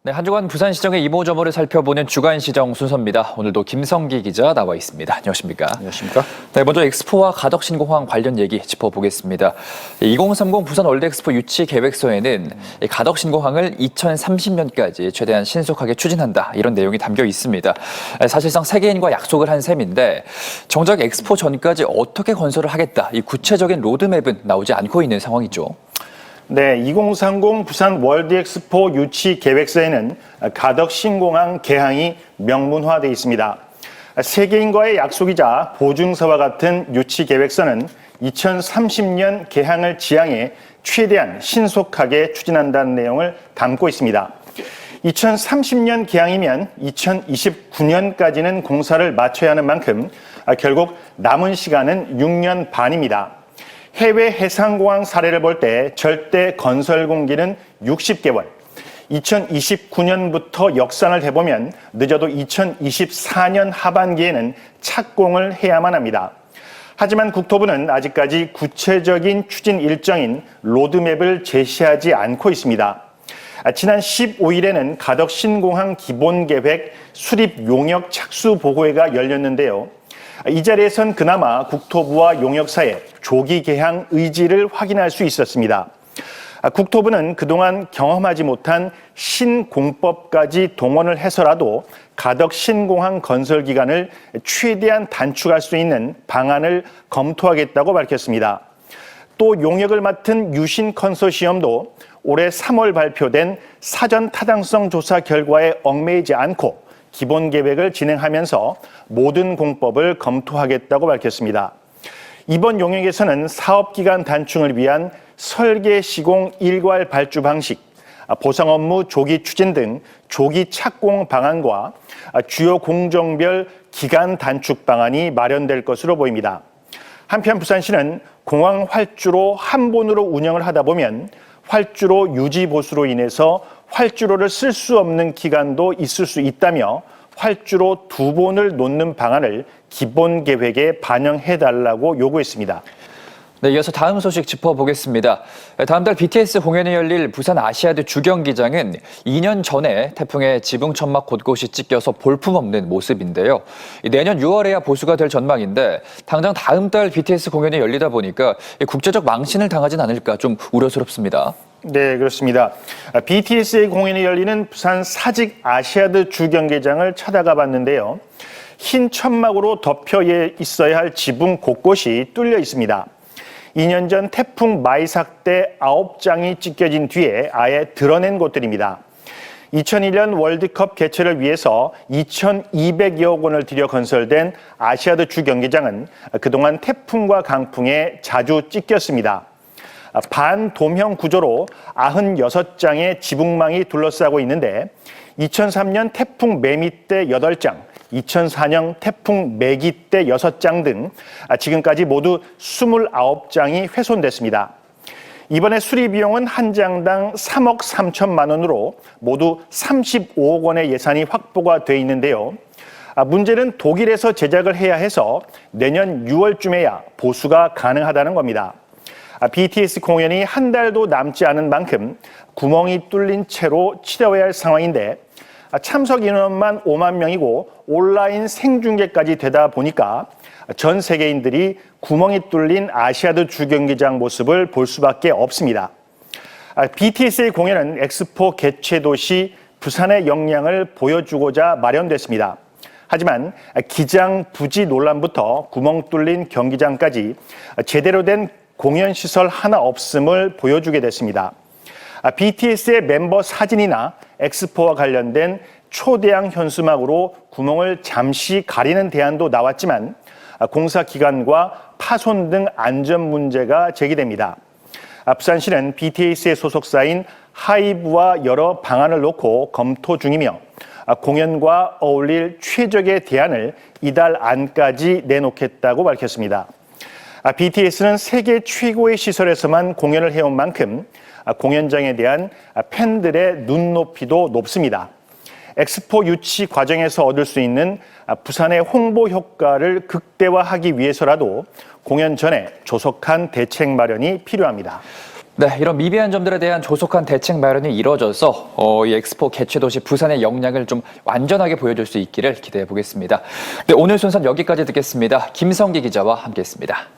네, 한 주간 부산시정의 이모저모를 살펴보는 주간시정 순서입니다. 오늘도 김성기 기자 나와 있습니다. 안녕하십니까? 안녕하십니까? 네, 먼저 엑스포와 가덕신공항 관련 얘기 짚어보겠습니다. 2030 부산 월드엑스포 유치 계획서에는 가덕신공항을 2030년까지 최대한 신속하게 추진한다, 이런 내용이 담겨 있습니다. 사실상 세계인과 약속을 한 셈인데 정작 엑스포 전까지 어떻게 건설을 하겠다, 이 구체적인 로드맵은 나오지 않고 있는 상황이죠. 네, 2030 부산 월드엑스포 유치 계획서에는 가덕신공항 개항이 명문화되어 있습니다. 세계인과의 약속이자 보증서와 같은 유치 계획서는 2030년 개항을 지향해 최대한 신속하게 추진한다는 내용을 담고 있습니다. 2030년 개항이면 2029년까지는 공사를 마쳐야 하는 만큼 결국 남은 시간은 6년 반입니다. 해외 해상공항 사례를 볼 때 절대 건설 공기는 60개월, 2029년부터 역산을 해보면 늦어도 2024년 하반기에는 착공을 해야만 합니다. 하지만 국토부는 아직까지 구체적인 추진 일정인 로드맵을 제시하지 않고 있습니다. 지난 15일에는 가덕신공항 기본계획 수립 용역 착수 보고회가 열렸는데요. 이 자리에선 그나마 국토부와 용역사의 조기 개항 의지를 확인할 수 있었습니다. 국토부는 그동안 경험하지 못한 신공법까지 동원을 해서라도 가덕신공항 건설 기간을 최대한 단축할 수 있는 방안을 검토하겠다고 밝혔습니다. 또 용역을 맡은 유신 컨소시엄도 올해 3월 발표된 사전 타당성 조사 결과에 얽매이지 않고 기본 계획을 진행하면서 모든 공법을 검토하겠다고 밝혔습니다. 이번 용역에서는 사업기간 단축을 위한 설계 시공 일괄 발주 방식, 보상 업무 조기 추진 등 조기 착공 방안과 주요 공정별 기간 단축 방안이 마련될 것으로 보입니다. 한편 부산시는 공항 활주로 한 번으로 운영을 하다 보면 활주로 유지 보수로 인해서 활주로를 쓸 수 없는 기간도 있을 수 있다며 활주로 2번을 놓는 방안을 기본 계획에 반영해달라고 요구했습니다. 네, 이어서 다음 소식 짚어보겠습니다. 다음 달 BTS 공연이 열릴 부산 아시아드 주경기장은 2년 전에 태풍에 지붕 천막 곳곳이 찢겨서 볼품없는 모습인데요. 내년 6월에야 보수가 될 전망인데 당장 다음 달 BTS 공연이 열리다 보니까 국제적 망신을 당하진 않을까 좀 우려스럽습니다. 네, 그렇습니다. BTS의 공연이 열리는 부산 사직 아시아드 주경기장을 찾아가 봤는데요. 흰 천막으로 덮여 있어야 할 지붕 곳곳이 뚫려 있습니다. 2년 전 태풍 마이삭 때 9장이 찢겨진 뒤에 아예 드러낸 곳들입니다. 2001년 월드컵 개최를 위해서 2,200여 원을 들여 건설된 아시아드 주경기장은 그동안 태풍과 강풍에 자주 찢겼습니다. 반돔형 구조로 96장의 지붕망이 둘러싸고 있는데 2003년 태풍 매미 때 8장, 2004년 태풍 매기 때 6장 등 지금까지 모두 29장이 훼손됐습니다. 이번에 수리 비용은 한 장당 3억 3천만 원으로 모두 35억 원의 예산이 확보가 돼 있는데요. 문제는 독일에서 제작을 해야 해서 내년 6월쯤에야 보수가 가능하다는 겁니다. BTS 공연이 한 달도 남지 않은 만큼 구멍이 뚫린 채로 치러야 할 상황인데 참석 인원만 5만 명이고 온라인 생중계까지 되다 보니까 전 세계인들이 구멍이 뚫린 아시아드 주경기장 모습을 볼 수밖에 없습니다. BTS의 공연은 엑스포 개최 도시 부산의 역량을 보여주고자 마련됐습니다. 하지만 기장 부지 논란부터 구멍 뚫린 경기장까지 제대로 된 공연시설 하나 없음을 보여주게 됐습니다. BTS의 멤버 사진이나 엑스포와 관련된 초대형 현수막으로 구멍을 잠시 가리는 대안도 나왔지만 공사 기간과 파손 등 안전 문제가 제기됩니다. 부산시는 BTS의 소속사인 하이브와 여러 방안을 놓고 검토 중이며 공연과 어울릴 최적의 대안을 이달 안까지 내놓겠다고 밝혔습니다. BTS는 세계 최고의 시설에서만 공연을 해온 만큼 공연장에 대한 팬들의 눈높이도 높습니다. 엑스포 유치 과정에서 얻을 수 있는 부산의 홍보 효과를 극대화하기 위해서라도 공연 전에 조속한 대책 마련이 필요합니다. 네, 이런 미비한 점들에 대한 조속한 대책 마련이 이뤄져서 이 엑스포 개최 도시 부산의 역량을 좀 완전하게 보여줄 수 있기를 기대해 보겠습니다. 네, 오늘 순서는 여기까지 듣겠습니다. 김성기 기자와 함께했습니다.